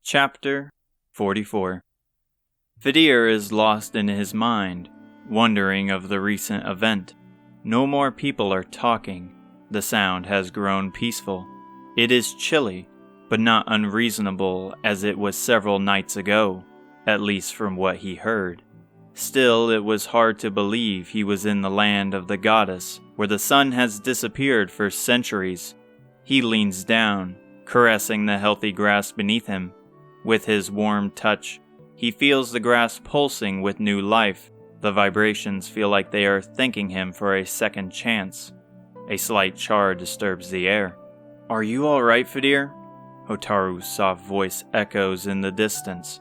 Chapter 44. Fedir is lost in his mind, wondering of the recent event. No more people are talking. The sound has grown peaceful. It is chilly, but not unreasonable as it was several nights ago, at least from what he heard. Still, it was hard to believe he was in the land of the goddess, where the sun has disappeared for centuries. He leans down, caressing the healthy grass beneath him. With his warm touch, he feels the grass pulsing with new life. The vibrations feel like they are thanking him for a second chance. A slight char disturbs the air. "Are you all right, Fedir?" Hotaru's soft voice echoes in the distance.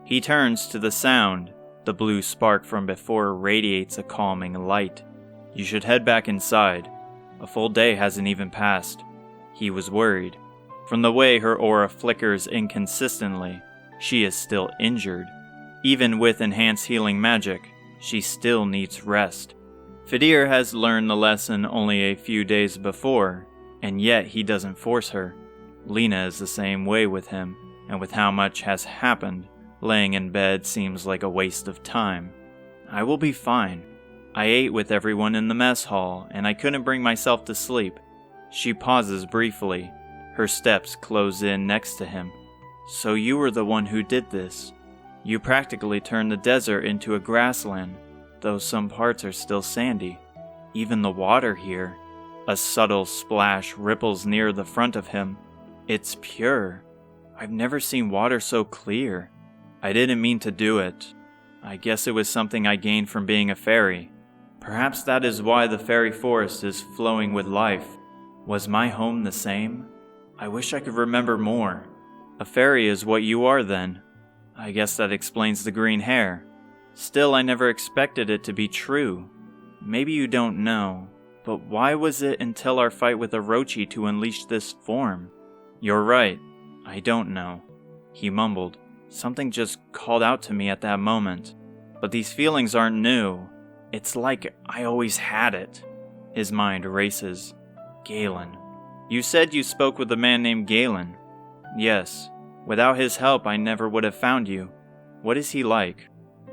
He turns to the sound. The blue spark from before radiates a calming light. "You should head back inside. A full day hasn't even passed." He was worried. From the way her aura flickers inconsistently, she is still injured. Even with enhanced healing magic, she still needs rest. Fedir has learned the lesson only a few days before, and yet he doesn't force her. Lena is the same way with him, and with how much has happened, laying in bed seems like a waste of time. "I will be fine. I ate with everyone in the mess hall, and I couldn't bring myself to sleep." She pauses briefly. Her steps close in next to him. "So you were the one who did this. You practically turned the desert into a grassland, though some parts are still sandy. Even the water here." A subtle splash ripples near the front of him. "It's pure. I've never seen water so clear. I didn't mean to do it. I guess it was something I gained from being a fairy. Perhaps that is why the fairy forest is flowing with life. Was my home the same? I wish I could remember more." "A fairy is what you are then. I guess that explains the green hair. Still, I never expected it to be true. Maybe you don't know, but why was it until our fight with Orochi to unleash this form?" "You're right. I don't know," he mumbled. "Something just called out to me at that moment. But these feelings aren't new. It's like I always had it." His mind races. "Galen. You said you spoke with a man named Galen." "Yes. Without his help, I never would have found you. What is he like?"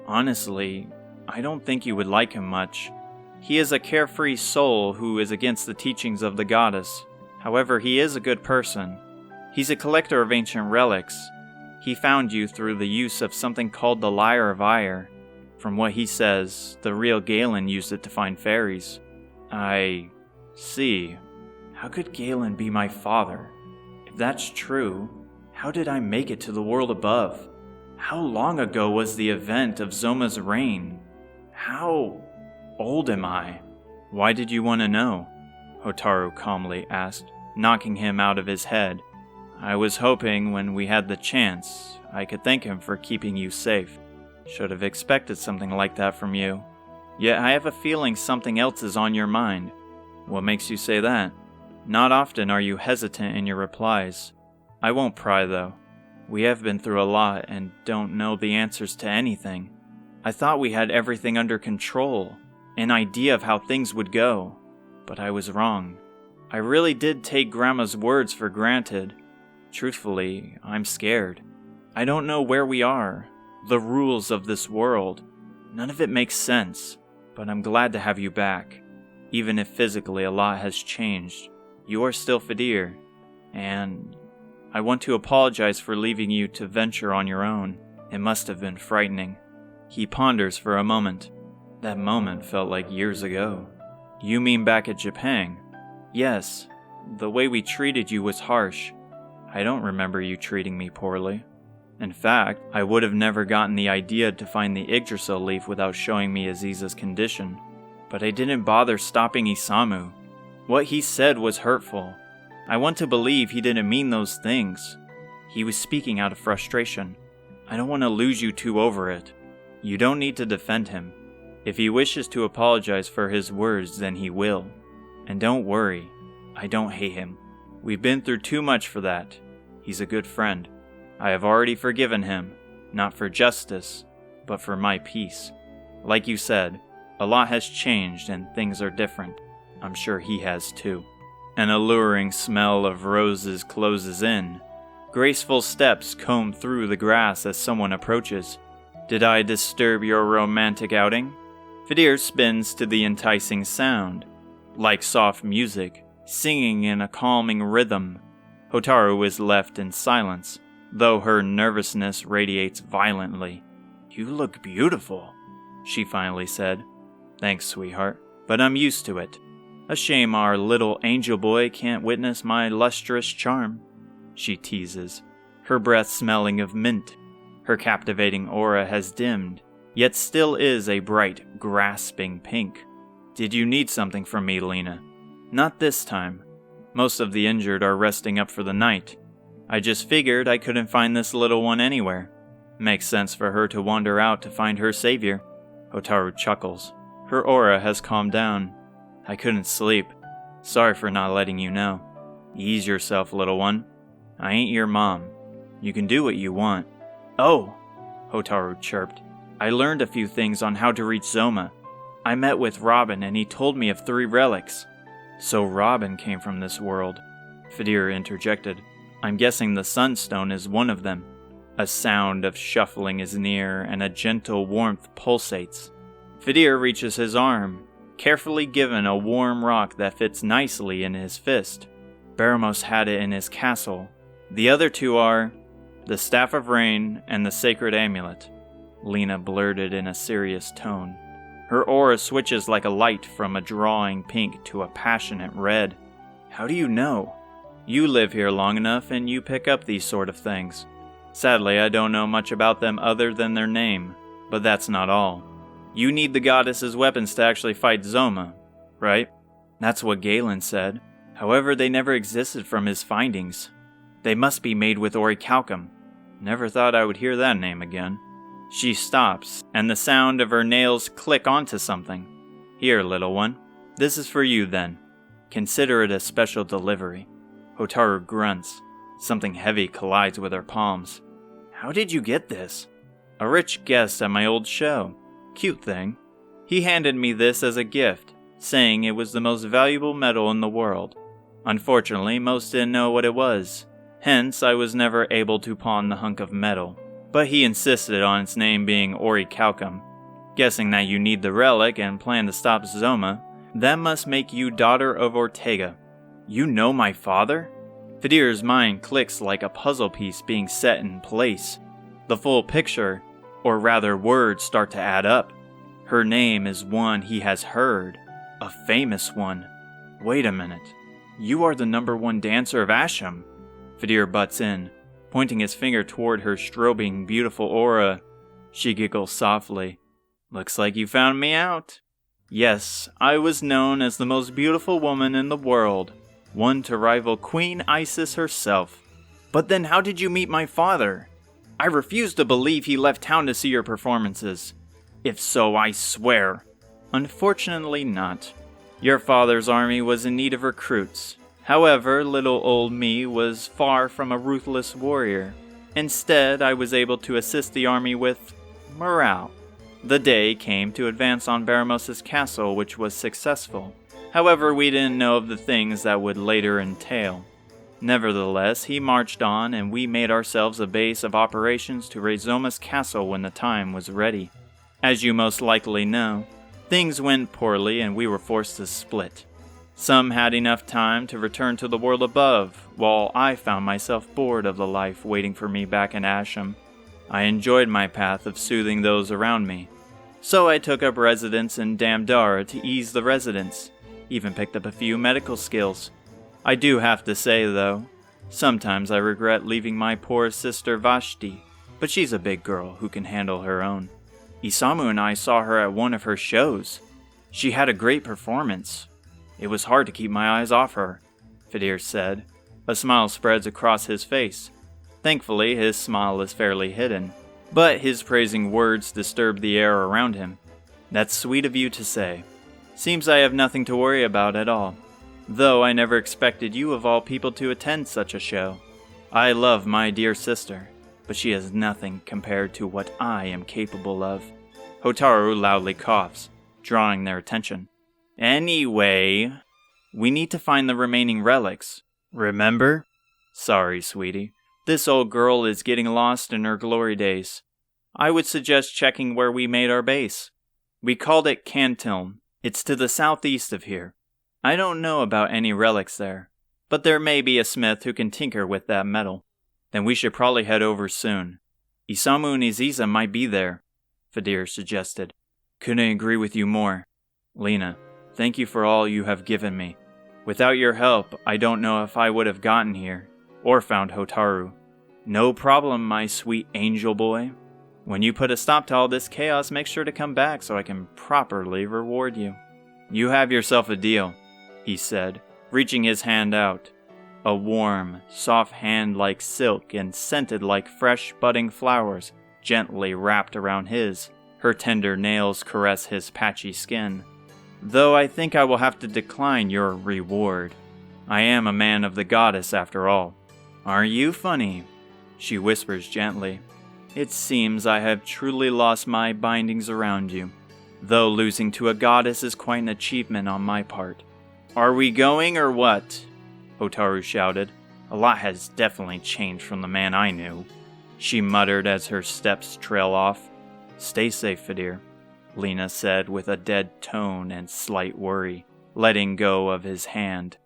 "Honestly, I don't think you would like him much. He is a carefree soul who is against the teachings of the goddess. However, he is a good person. He's a collector of ancient relics. He found you through the use of something called the Lyre of Ire. From what he says, the real Galen used it to find fairies." "I see. How could Galen be my father? If that's true, how did I make it to the world above? How long ago was the event of Zoma's reign? How old am I?" "Why did you want to know?" Hotaru calmly asked, knocking him out of his head. "I was hoping when we had the chance, I could thank him for keeping you safe. Should have expected something like that from you. Yet I have a feeling something else is on your mind." "What makes you say that?" "Not often are you hesitant in your replies. I won't pry though. We have been through a lot and don't know the answers to anything. I thought we had everything under control, an idea of how things would go. But I was wrong. I really did take Grandma's words for granted. Truthfully, I'm scared. I don't know where we are, the rules of this world. None of it makes sense, but I'm glad to have you back. Even if physically a lot has changed, you are still Fedir, and I want to apologize for leaving you to venture on your own. It must have been frightening." He ponders for a moment. "That moment felt like years ago." "You mean back at Japan?" "Yes. The way we treated you was harsh. I don't remember you treating me poorly. In fact, I would have never gotten the idea to find the Yggdrasil leaf without showing me Aziza's condition. But I didn't bother stopping Isamu. What he said was hurtful. I want to believe he didn't mean those things. He was speaking out of frustration. I don't want to lose you two over it. You don't need to defend him. If he wishes to apologize for his words, then he will. And don't worry, I don't hate him. We've been through too much for that. He's a good friend. I have already forgiven him, not for justice, but for my peace. Like you said, a lot has changed and things are different. I'm sure he has too." An alluring smell of roses closes in. Graceful steps comb through the grass as someone approaches. Did I disturb your romantic outing? Fedir spins to the enticing sound. Like soft music, singing in a calming rhythm. Hotaru is left in silence, though her nervousness radiates violently. You look beautiful, she finally said. Thanks, sweetheart, but I'm used to it. A shame our little angel boy can't witness my lustrous charm, she teases, her breath smelling of mint. Her captivating aura has dimmed, yet still is a bright, grasping pink. Did you need something from me, Lena? Not this time. Most of the injured are resting up for the night. I just figured I couldn't find this little one anywhere. Makes sense for her to wander out to find her savior. Hotaru chuckles. Her aura has calmed down. I couldn't sleep. Sorry for not letting you know. Ease yourself, little one. I ain't your mom. You can do what you want. Oh, Hotaru chirped. I learned a few things on how to reach Zoma. I met with Robin and he told me of 3 relics. So Robin came from this world, Fedir interjected. I'm guessing the Sunstone is one of them. A sound of shuffling is near and a gentle warmth pulsates. Fedir reaches his arm, carefully given a warm rock that fits nicely in his fist. Baramos had it in his castle. The other 2 are the Staff of Rain and the Sacred Amulet, Lena blurted in a serious tone. Her aura switches like a light from a drawing pink to a passionate red. How do you know? You live here long enough and you pick up these sort of things. Sadly, I don't know much about them other than their name, but that's not all. You need the goddess's weapons to actually fight Zoma, right? That's what Galen said. However, they never existed from his findings. They must be made with orichalcum. Never thought I would hear that name again. She stops, and the sound of her nails click onto something. Here, little one. This is for you, then. Consider it a special delivery. Hotaru grunts. Something heavy collides with her palms. How did you get this? A rich guest at my old show. Cute thing. He handed me this as a gift, saying it was the most valuable metal in the world. Unfortunately, most didn't know what it was. Hence, I was never able to pawn the hunk of metal. But he insisted on its name being orichalcum. Guessing that you need the relic and plan to stop Zoma, that must make you daughter of Ortega. You know my father? Fedir's mind clicks like a puzzle piece being set in place. The full picture, or rather words, start to add up. Her name is one he has heard, a famous one. Wait a minute. You are the #1 dancer of Asham. Fedir butts in, pointing his finger toward her strobing, beautiful aura. She giggles softly. Looks like you found me out. Yes, I was known as the most beautiful woman in the world, one to rival Queen Isis herself. But then how did you meet my father? I refuse to believe he left town to see your performances. If so, I swear. Unfortunately not. Your father's army was in need of recruits. However, little old me was far from a ruthless warrior. Instead, I was able to assist the army with morale. The day came to advance on Baramos' castle, which was successful. However, we didn't know of the things that would later entail. Nevertheless, he marched on and we made ourselves a base of operations to raise Zoma's castle when the time was ready. As you most likely know, things went poorly and we were forced to split. Some had enough time to return to the world above, while I found myself bored of the life waiting for me back in Asham. I enjoyed my path of soothing those around me. So I took up residence in Damdara to ease the residents, even picked up a few medical skills. I do have to say, though, sometimes I regret leaving my poor sister Vashti, but she's a big girl who can handle her own. Isamu and I saw her at one of her shows. She had a great performance. It was hard to keep my eyes off her, Fedir said. A smile spreads across his face. Thankfully, his smile is fairly hidden, but his praising words disturb the air around him. That's sweet of you to say. Seems I have nothing to worry about at all, though I never expected you of all people to attend such a show. I love my dear sister, but she is nothing compared to what I am capable of. Hotaru loudly coughs, drawing their attention. Anyway, we need to find the remaining relics. Remember? Sorry, sweetie. This old girl is getting lost in her glory days. I would suggest checking where we made our base. We called it Cantilm. It's to the southeast of here. I don't know about any relics there, but there may be a smith who can tinker with that metal. Then we should probably head over soon. Isamu and Aziza might be there, Fedir suggested. Couldn't agree with you more. Lena, thank you for all you have given me. Without your help, I don't know if I would have gotten here, or found Hotaru. No problem, my sweet angel boy. When you put a stop to all this chaos, make sure to come back so I can properly reward you. You have yourself a deal, he said, reaching his hand out. A warm, soft hand like silk and scented like fresh budding flowers, gently wrapped around his. Her tender nails caress his patchy skin. Though I think I will have to decline your reward. I am a man of the goddess after all. Aren't you funny? She whispers gently. It seems I have truly lost my bindings around you, though losing to a goddess is quite an achievement on my part. Are we going or what? Hotaru shouted. A lot has definitely changed from the man I knew. She muttered as her steps trail off. Stay safe, Fedir, Lena said with a dead tone and slight worry, letting go of his hand.